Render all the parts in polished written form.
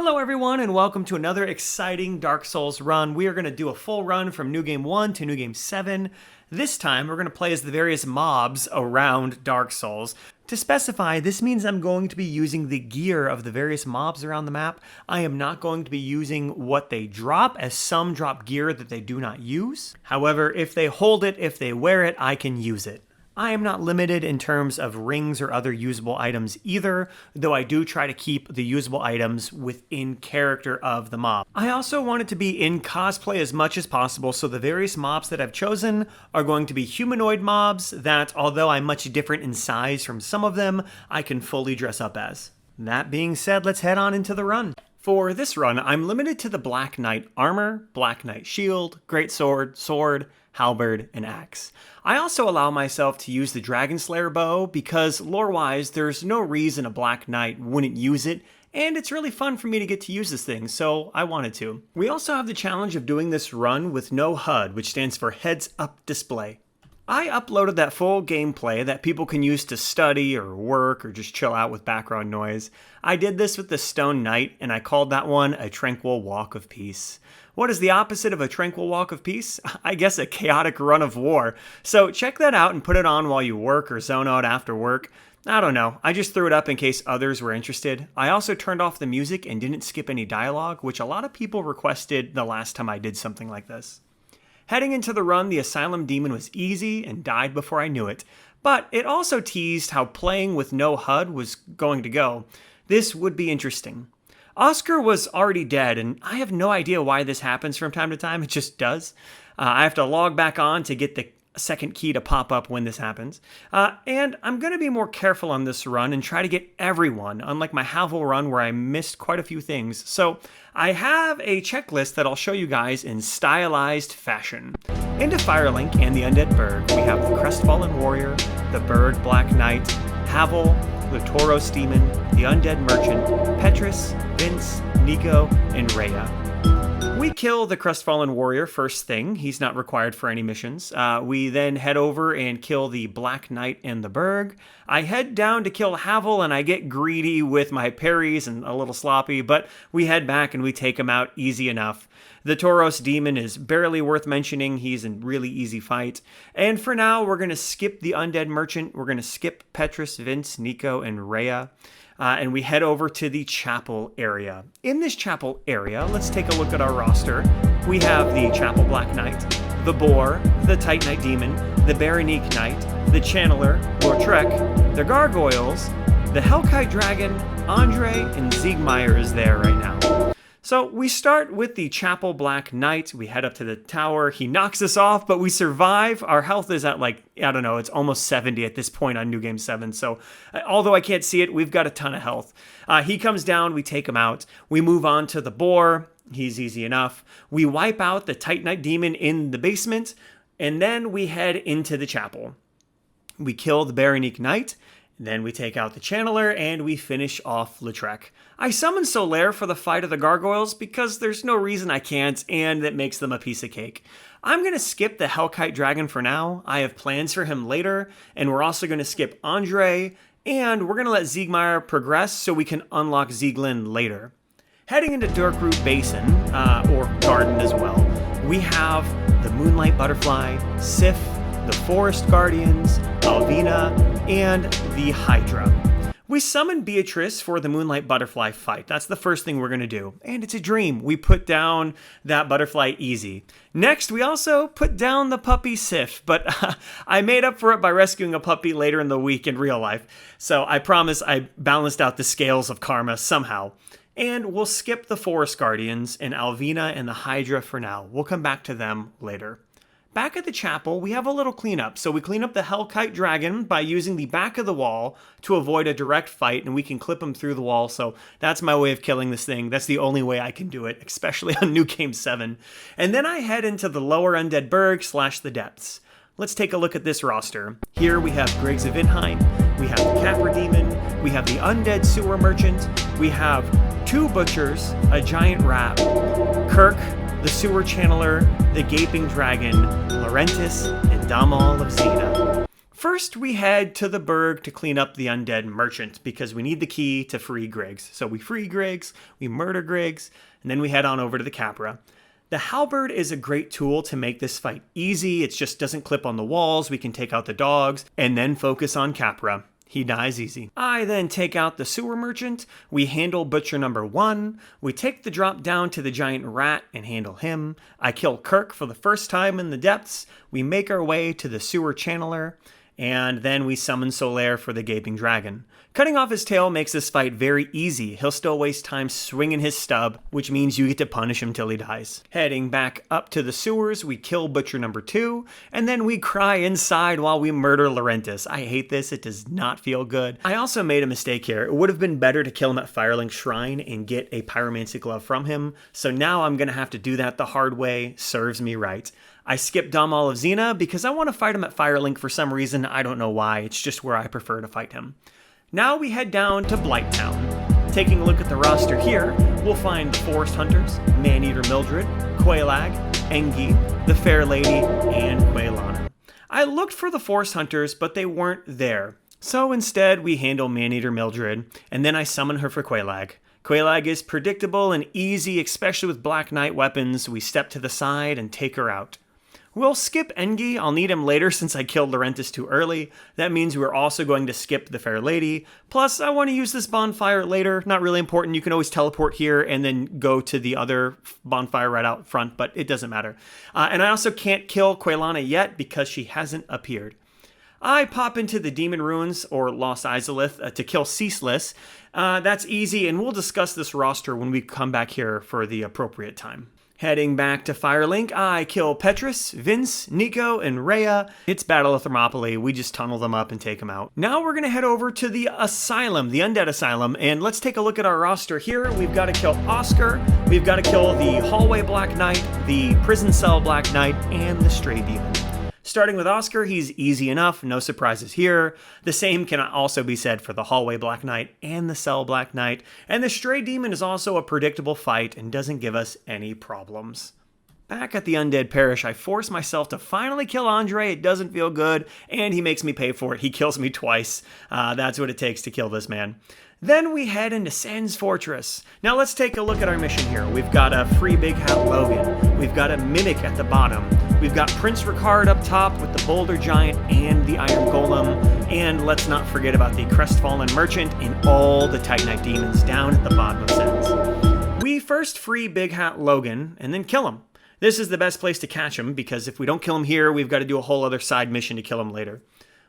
Hello everyone and welcome to another exciting Dark Souls run. We are going to do a full run from New Game 1 to New Game 7. This time we're going to play as the various mobs around Dark Souls. To specify, this means I'm going to be using the gear of the various mobs around the map. I am not going to be using what they drop, as some drop gear that they do not use. However, if they hold it, if they wear it, I can use it. I am not limited in terms of rings or other usable items either, though I do try to keep the usable items within character of the mob. I also want it to be in cosplay as much as possible, so the various mobs that I've chosen are going to be humanoid mobs that, although I'm much different in size from some of them, I can fully dress up as. That being said, let's head on into the run. For this run, I'm limited to the Black Knight armor, Black Knight shield, greatsword, sword, halberd, and axe. I also allow myself to use the Dragon Slayer bow because, lore-wise, there's no reason a Black Knight wouldn't use it, and it's really fun for me to get to use this thing, so I wanted to. We also have the challenge of doing this run with no HUD, which stands for Heads Up Display. I uploaded that full gameplay that people can use to study or work or just chill out with background noise. I did this with the Stone Knight, and I called that one a Tranquil Walk of Peace. What is the opposite of a Tranquil Walk of Peace? I guess a chaotic run of war. So check that out and put it on while you work or zone out after work. I don't know, I just threw it up in case others were interested. I also turned off the music and didn't skip any dialogue, which a lot of people requested the last time I did something like this. Heading into the run, the Asylum demon was easy and died before I knew it, but it also teased how playing with no HUD was going to go. This would be interesting. Oscar was already dead, and I have no idea why this happens from time to time. It just does. I have to log back on to get the second key to pop up when this happens. And I'm going to be more careful on this run and try to get everyone, unlike my Havel run where I missed quite a few things. So I have a checklist that I'll show you guys in stylized fashion. Into Firelink and the Undead Burg, we have the Crestfallen Warrior, the Burg Black Knight, Havel, the Tauros Demon, the Undead Merchant, Petrus, Vince, Nico, and Rhea. We kill the Crestfallen Warrior first thing. He's not required for any missions. We then head over and kill the Black Knight and the Burg. I head down to kill Havel, and I get greedy with my parries and a little sloppy, but we head back and we take him out easy enough. The Tauros Demon is barely worth mentioning. He's a really easy fight. And for now, we're going to skip the Undead Merchant. We're going to skip Petrus, Vince, Nico, and Rhea. And we head over to the chapel area. In this chapel area, let's take a look at our roster. We have the Chapel Black Knight, the Boar, the Tight Knight Demon, the Baronique Knight, the Channeler, Lord Trek, the Gargoyles, the Hellkite Dragon, Andre, and Siegmeyer is there right now. So we start with the Chapel Black Knight. We head up to the tower. He knocks us off, but we survive. Our health is at it's almost 70 at this point on New Game 7. So although I can't see it, we've got a ton of health. He comes down. We take him out. We move on to the Boar. He's easy enough. We wipe out the Tight Knight Demon in the basement, and then we head into the chapel. We kill the Baronique Knight. Then we take out the Channeler, and we finish off Lautrec. I summon Solaire for the fight of the Gargoyles because there's no reason I can't, and that makes them a piece of cake. I'm going to skip the Hellkite Dragon for now. I have plans for him later, and we're also going to skip Andre, and we're going to let Siegmeyer progress so we can unlock Sieglin later. Heading into Darkroot Basin, or Garden as well, we have the Moonlight Butterfly, Sif, the Forest Guardians, Alvina, and the Hydra. We summon Beatrice for the Moonlight Butterfly fight. That's the first thing we're going to do. And it's a dream. We put down that butterfly easy. Next, we also put down the puppy Sif, but I made up for it by rescuing a puppy later in the week in real life. So I promise I balanced out the scales of karma somehow. And we'll skip the Forest Guardians and Alvina and the Hydra for now. We'll come back to them later. Back at the chapel, we have a little cleanup. So we clean up the Hellkite Dragon by using the back of the wall to avoid a direct fight, and we can clip him through the wall. So that's my way of killing this thing. That's the only way I can do it, especially on New Game 7. And then I head into the lower Undead Burg / the Depths. Let's take a look at this roster. Here we have Griggs of Inheim, we have the Capra Demon, we have the Undead Sewer Merchant, we have 2 Butchers, a Giant Rat, Kirk, the Sewer Channeler, the Gaping Dragon, Laurentis, and Damal of Xena. First, we head to the burg to clean up the undead merchant because we need the key to free Griggs. So we free Griggs, we murder Griggs, and then we head on over to the Capra. The halberd is a great tool to make this fight easy. It just doesn't clip on the walls. We can take out the dogs and then focus on Capra. He dies easy. I then take out the sewer merchant. We handle butcher number 1. We take the drop down to the giant rat and handle him. I kill Kirk for the first time in the depths. We make our way to the sewer channeler. And then we summon Solaire for the gaping dragon. Cutting off his tail makes this fight very easy. He'll still waste time swinging his stub, which means you get to punish him till he dies. Heading back up to the sewers, we kill butcher number 2, and then we cry inside while we murder Laurentis. I hate this, it does not feel good. I also made a mistake here. It would have been better to kill him at Firelink Shrine and get a pyromancy glove from him, so now I'm gonna have to do that the hard way. Serves me right. I skipped Dom Olive Xena because I want to fight him at Firelink for some reason. I don't know why. It's just where I prefer to fight him. Now we head down to Blighttown. Taking a look at the roster here, we'll find the Forest Hunters, Maneater Mildred, Quailag, Engi, the Fair Lady, and Quailana. I looked for the Forest Hunters, but they weren't there. So instead, we handle Maneater Mildred, and then I summon her for Quailag. Quailag is predictable and easy, especially with Black Knight weapons. We step to the side and take her out. We'll skip Engi. I'll need him later since I killed Laurentis too early. That means we're also going to skip the Fair Lady. Plus, I want to use this bonfire later. Not really important. You can always teleport here and then go to the other bonfire right out front, but it doesn't matter. And I also can't kill Quailana yet because she hasn't appeared. I pop into the Demon Ruins, or Lost Izalith, to kill Ceaseless. That's easy, and we'll discuss this roster when we come back here for the appropriate time. Heading back to Firelink, I kill Petrus, Vince, Nico, and Rhea. It's Battle of Thermopylae. We just tunnel them up and take them out. Now we're going to head over to the Asylum, the Undead Asylum, and let's take a look at our roster here. We've got to kill Oscar, we've got to kill the Hallway Black Knight, the Prison Cell Black Knight, and the Stray Demon. Starting with Oscar, he's easy enough, no surprises here. The same can also be said for the Hallway Black Knight and the Cell Black Knight, and the Stray Demon is also a predictable fight and doesn't give us any problems. Back at the Undead Parish, I force myself to finally kill Andre. It doesn't feel good, and he makes me pay for it. He kills me twice. That's what it takes to kill this man. Then we head into Sans Fortress. Now let's take a look at our mission here. We've got a free Big Hat Logan. We've got a Mimic at the bottom. We've got Prince Ricard up top with the Boulder Giant and the Iron Golem. And let's not forget about the Crestfallen Merchant and all the Titanite Demons down at the bottom of Sans. We first free Big Hat Logan and then kill him. This is the best place to catch him because if we don't kill him here, we've got to do a whole other side mission to kill him later.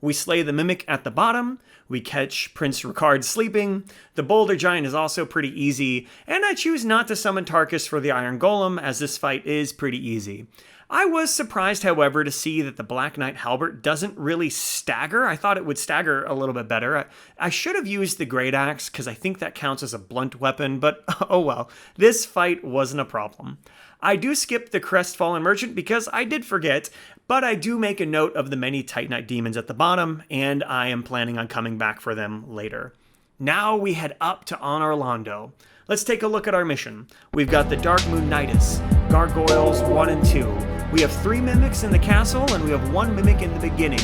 We slay the Mimic at the bottom, we catch Prince Ricard sleeping, the Boulder Giant is also pretty easy, and I choose not to summon Tarkus for the Iron Golem as this fight is pretty easy. I was surprised, however, to see that the Black Knight Halberd doesn't really stagger. I thought it would stagger a little bit better. I should have used the Great Axe because I think that counts as a blunt weapon, but oh well, this fight wasn't a problem. I do skip the Crestfallen Merchant because I did forget, but I do make a note of the many Titanite demons at the bottom, and I am planning on coming back for them later. Now we head up to Anor Londo. Let's take a look at our mission. We've got the Dark Moon Nidus, Gargoyles 1 and 2. We have 3 Mimics in the castle, and we have 1 Mimic in the beginning.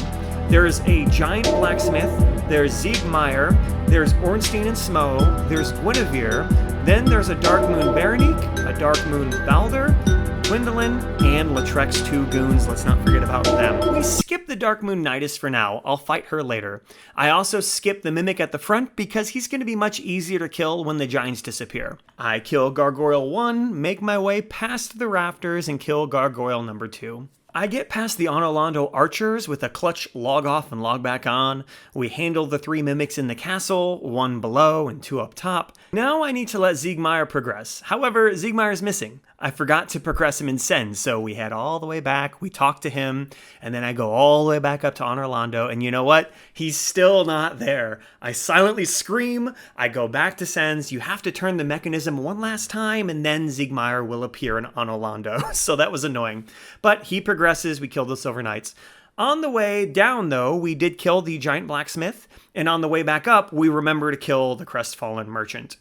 There's a Giant Blacksmith, there's Siegmeyer, there's Ornstein and Smo, there's Guinevere, then there's a Dark Moon Berenique, a Dark Moon Balder, Gwendolyn, and Lautrec's 2 goons. Let's not forget about them. We skip the Dark Moon Nidus for now. I'll fight her later. I also skip the Mimic at the front because he's going to be much easier to kill when the Giants disappear. I kill Gargoyle 1, make my way past the rafters, and kill Gargoyle number 2. I get past the Anor Londo archers with a clutch log off and log back on. We handle the 3 Mimics in the castle, 1 below and 2 up top. Now I need to let Siegmeyer progress. However, Siegmeyer's missing. I forgot to progress him in Sen, so we head all the way back, we talk to him, and then I go all the way back up to Anor Londo, and you know what? He's still not there. I silently scream, I go back to Sens, you have to turn the mechanism one last time, and then Siegmeyer will appear in Anor Londo, so that was annoying. But he progresses, we kill the Silver Knights. On the way down, though, we did kill the Giant Blacksmith, and on the way back up, we remember to kill the Crestfallen Merchant.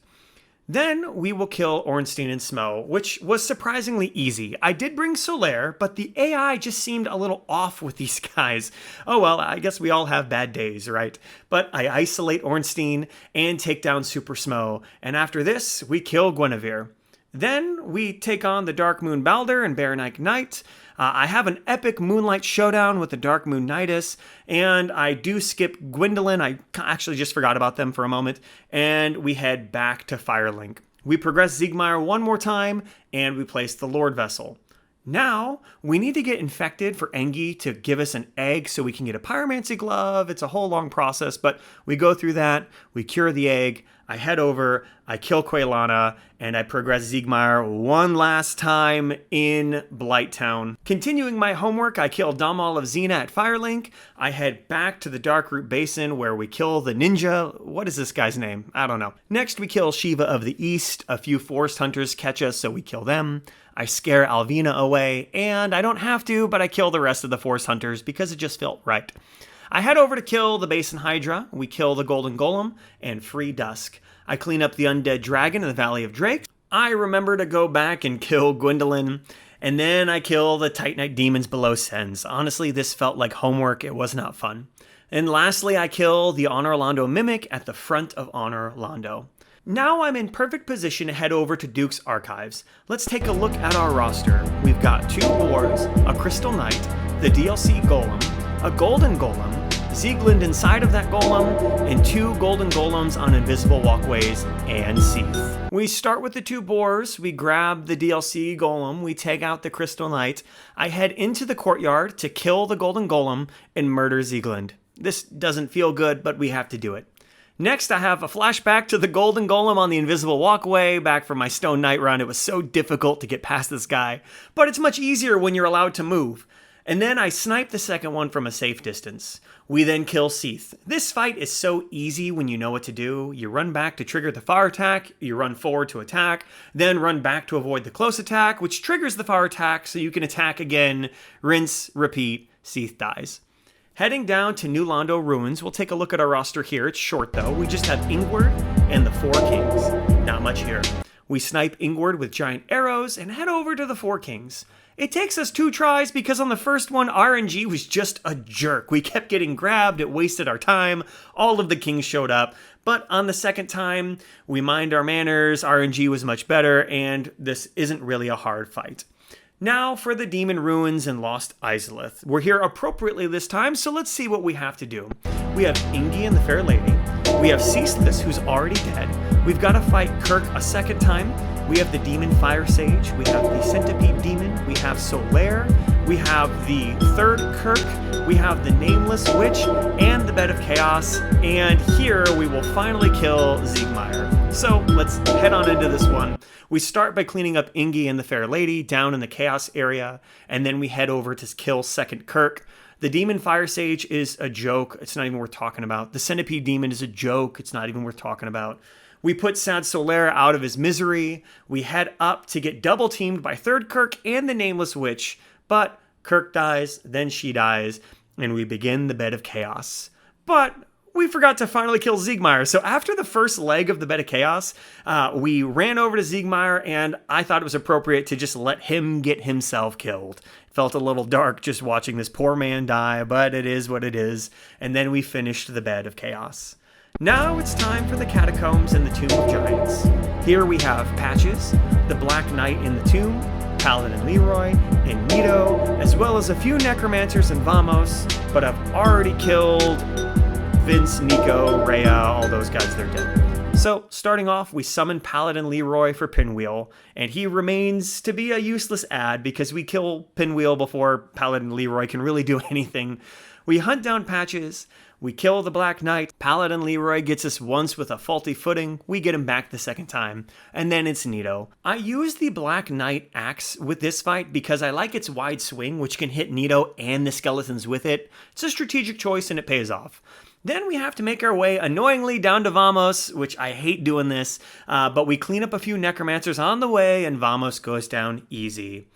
Then we will kill Ornstein and Smo, which was surprisingly easy. I did bring Solaire, but the AI just seemed a little off with these guys. Oh well, I guess we all have bad days, right? But I isolate Ornstein and take down Super Smo, and after this, we kill Guinevere. Then we take on the Dark Moon Balder and Baronite Knight. I have an epic Moonlight Showdown with the Dark Moon Nidus, and I do skip Gwendolyn. I actually just forgot about them for a moment, and we head back to Firelink. We progress Siegmeyer one more time, and we place the Lordvessel. Now, we need to get infected for Engi to give us an egg so we can get a pyromancy glove. It's a whole long process, but we go through that, we cure the egg, I head over, I kill Quaylana, and I progress Siegmeyer one last time in Blighttown. Continuing my homework, I kill Damal of Xena at Firelink. I head back to the Darkroot Basin where we kill the ninja. What is this guy's name? I don't know. Next, we kill Shiva of the East. A few forest hunters catch us, so we kill them. I scare Alvina away, and I don't have to, but I kill the rest of the forest hunters because it just felt right. I head over to kill the Basin Hydra, we kill the Golden Golem, and free Dusk. I clean up the Undead Dragon in the Valley of Drakes. I remember to go back and kill Gwendolyn, and then I kill the Titanite Demons below Sens. Honestly, this felt like homework, it was not fun. And lastly, I kill the Anor Londo Mimic at the front of Anor Londo. Now I'm in perfect position to head over to Duke's Archives. Let's take a look at our roster. We've got 2 Boars, a Crystal Knight, the DLC Golem, a Golden Golem, Sieglind inside of that Golem, and 2 Golden Golems on invisible walkways, and Seath. We start with the 2 Boars, we grab the DLC Golem, we take out the Crystal Knight, I head into the courtyard to kill the Golden Golem and murder Sieglind. This doesn't feel good, but we have to do it. Next, I have a flashback to the Golden Golem on the invisible walkway, back from my Stone Knight run. It was so difficult to get past this guy, but it's much easier when you're allowed to move. And then I snipe the second one from a safe distance. We then kill Seath. This fight is so easy when you know what to do. You run back to trigger the fire attack, you run forward to attack, then run back to avoid the close attack, which triggers the fire attack so you can attack again, rinse, repeat, Seath dies. Heading down to New Londo Ruins, we'll take a look at our roster here. It's short though. We just have Ingward and the 4 Kings. Not much here. We snipe Ingward with giant arrows and head over to the 4 Kings. It takes us 2 tries because on the first one, RNG was just a jerk. We kept getting grabbed, it wasted our time, all of the kings showed up. But on the second time, we mind our manners, RNG was much better, and this isn't really a hard fight. Now for the Demon Ruins and Lost Izalith. We're here appropriately this time, so let's see what we have to do. We have Ingi and the Fair Lady. We have Ceaseless, who's already dead. We've got to fight Kirk a second time. We have the Demon Fire Sage. We have the Centipede Demon. We have Solaire. We have the third Kirk. We have the Nameless Witch and the Bed of Chaos. And here we will finally kill Siegmeyer. So let's head on into this one. We start by cleaning up Ingi and the Fair Lady down in the Chaos area, and then we head over to kill second Kirk. The Demon Fire Sage is a joke. It's not even worth talking about. The Centipede Demon is a joke. It's not even worth talking about. We put Sad Solaire out of his misery. We head up to get double teamed by third Kirk and the Nameless Witch, but Kirk dies, then she dies, and we begin the Bed of Chaos. But we forgot to finally kill Siegmeyer. So after the first leg of the Bed of Chaos, we ran over to Siegmeyer, and I thought it was appropriate to just let him get himself killed. It felt a little dark just watching this poor man die, but it is what it is. And then we finished the Bed of Chaos. Now it's time for the Catacombs and the Tomb of Giants. Here we have Patches, the Black Knight in the Tomb, Paladin Leroy, and Nito, as well as a few Necromancers and Vamos, but I've already killed Vince, Nico, Rhea, all those guys, they're dead. So, starting off, we summon Paladin Leroy for Pinwheel, and he remains to be a useless ad because we kill Pinwheel before Paladin Leroy can really do anything. We hunt down Patches, we kill the Black Knight, Paladin Leroy gets us once with a faulty footing, we get him back the second time, and then it's Nito. I use the Black Knight axe with this fight because I like its wide swing, which can hit Nito and the skeletons with it. It's a strategic choice and it pays off. Then we have to make our way annoyingly down to Vamos, which I hate doing this, but we clean up a few Necromancers on the way and Vamos goes down easy.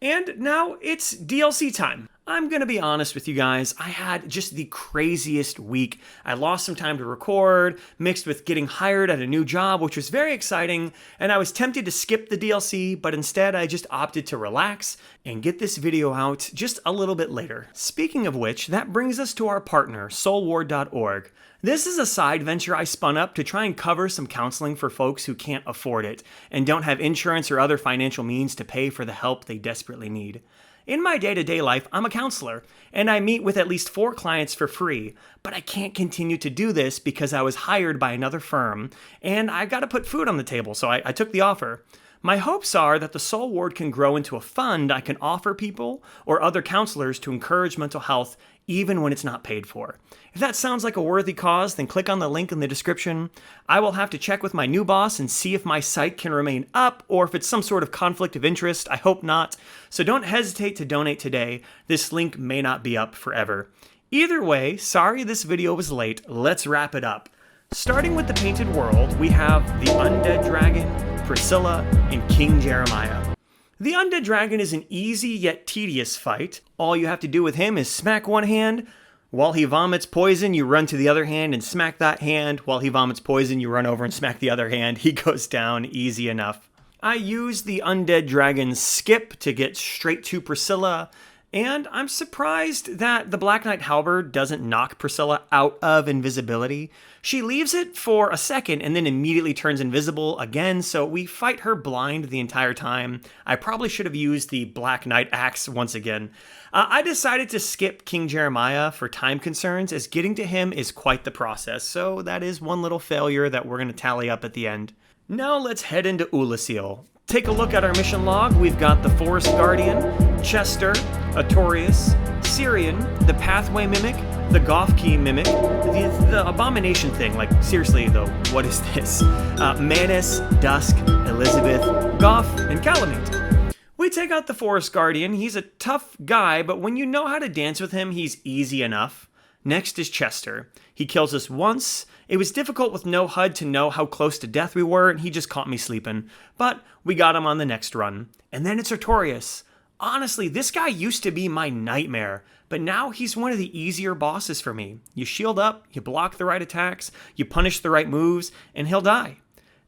And now it's DLC time. I'm gonna be honest with you guys, I had just the craziest week. I lost some time to record, mixed with getting hired at a new job, which was very exciting, and I was tempted to skip the DLC, but instead I just opted to relax and get this video out just a little bit later. Speaking of which, that brings us to our partner, soulward.org. This is a side venture I spun up to try and cover some counseling for folks who can't afford it and don't have insurance or other financial means to pay for the help they desperately need. In my day-to-day life, I'm a counselor, and I meet with at least 4 clients for free, but I can't continue to do this because I was hired by another firm, and I gotta put food on the table, so I took the offer. My hopes are that the Soul Ward can grow into a fund I can offer people or other counselors to encourage mental health even when it's not paid for. If that sounds like a worthy cause, then click on the link in the description. I will have to check with my new boss and see if my site can remain up or if it's some sort of conflict of interest. I hope not. So don't hesitate to donate today. This link may not be up forever. Either way, sorry this video was late. Let's wrap it up. Starting with the Painted World, we have the Undead Dragon, Priscilla, and King Jeremiah. The Undead Dragon is an easy yet tedious fight. All you have to do with him is smack one hand. While he vomits poison, you run to the other hand and smack that hand. While he vomits poison, you run over and smack the other hand. He goes down easy enough. I use the Undead Dragon's skip to get straight to Priscilla, and I'm surprised that the Black Knight Halberd doesn't knock Priscilla out of invisibility. She leaves it for a second and then immediately turns invisible again, so we fight her blind the entire time. I probably should have used the Black Knight axe once again. I decided to skip King Jeremiah for time concerns, as getting to him is quite the process, so that is one little failure that we're going to tally up at the end. Now let's head into Oolacile. Take a look at our mission log. We've got the Forest Guardian, Chester, Artorias, Syrian, the Pathway Mimic, the Goth Key Mimic, the Abomination thing. Like, seriously though, what is this? Manus, Dusk, Elizabeth, Goth, and Calamite. We take out the Forest Guardian. He's a tough guy, but when you know how to dance with him, he's easy enough. Next is Chester. He kills us once. It was difficult with no HUD to know how close to death we were, and he just caught me sleeping. But we got him on the next run. And then it's Artorias. Honestly, this guy used to be my nightmare, but now he's one of the easier bosses for me. You shield up, you block the right attacks, you punish the right moves, and he'll die.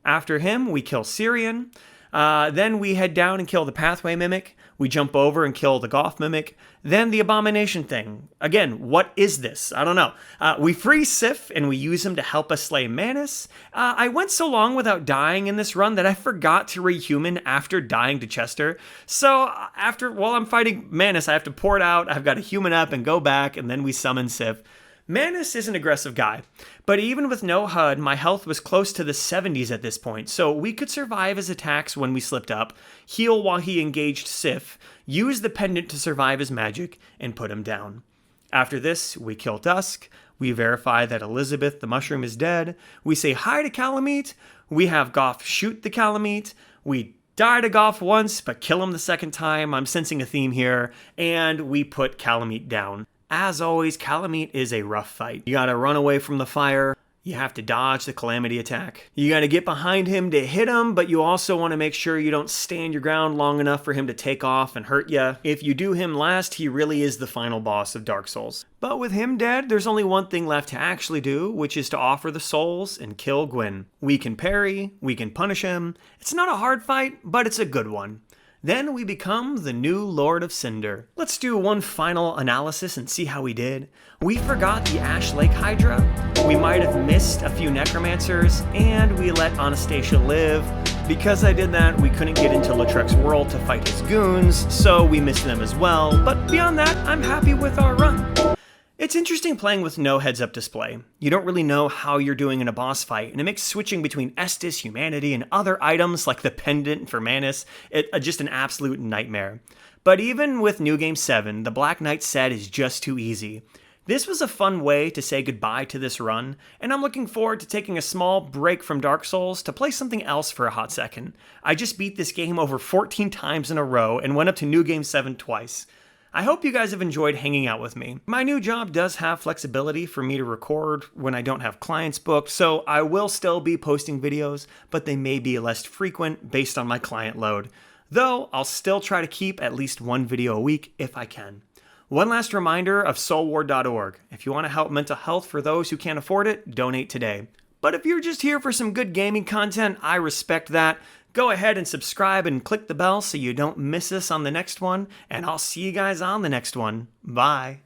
After him, we kill Syrian. Then we head down and kill the Pathway Mimic. We jump over and kill the Goth Mimic. Then the Abomination thing. Again, what is this? I don't know. We free Sif and we use him to help us slay Manus. I went so long without dying in this run that I forgot to rehuman after dying to Chester. So while I'm fighting Manus, I have to pour it out. I've got to human up and go back, and then we summon Sif. Manus is an aggressive guy, but even with no HUD, my health was close to the 70s at this point, so we could survive his attacks when we slipped up, heal while he engaged Sif, use the pendant to survive his magic, and put him down. After this, we kill Dusk, we verify that Elizabeth the Mushroom is dead, we say hi to Calamite, we have Goth shoot the Calamite, we die to Goth once, but kill him the second time, I'm sensing a theme here, and we put Calamite down. As always, Calamite is a rough fight. You gotta run away from the fire. You have to dodge the Calamity attack. You gotta get behind him to hit him, but you also want to make sure you don't stand your ground long enough for him to take off and hurt you. If you do him last, he really is the final boss of Dark Souls. But with him dead, there's only one thing left to actually do, which is to offer the souls and kill Gwyn. We can parry, we can punish him. It's not a hard fight, but it's a good one. Then we become the new Lord of Cinder. Let's do one final analysis and see how we did. We forgot the Ash Lake Hydra, we might have missed a few Necromancers, and we let Anastasia live. Because I did that, we couldn't get into Lautrec's world to fight his goons, so we missed them as well, but beyond that, I'm happy with our run. It's interesting playing with no heads-up display. You don't really know how you're doing in a boss fight, and it makes switching between Estus, Humanity, and other items like the pendant for Manus just an absolute nightmare. But even with New Game 7, the Black Knight set is just too easy. This was a fun way to say goodbye to this run, and I'm looking forward to taking a small break from Dark Souls to play something else for a hot second. I just beat this game over 14 times in a row and went up to New Game 7 twice. I hope you guys have enjoyed hanging out with me. My new job does have flexibility for me to record when I don't have clients booked, so I will still be posting videos, but they may be less frequent based on my client load. Though, I'll still try to keep at least one video a week if I can. One last reminder of soulward.org. If you want to help mental health for those who can't afford it, donate today. But if you're just here for some good gaming content, I respect that. Go ahead and subscribe and click the bell so you don't miss us on the next one, and I'll see you guys on the next one. Bye.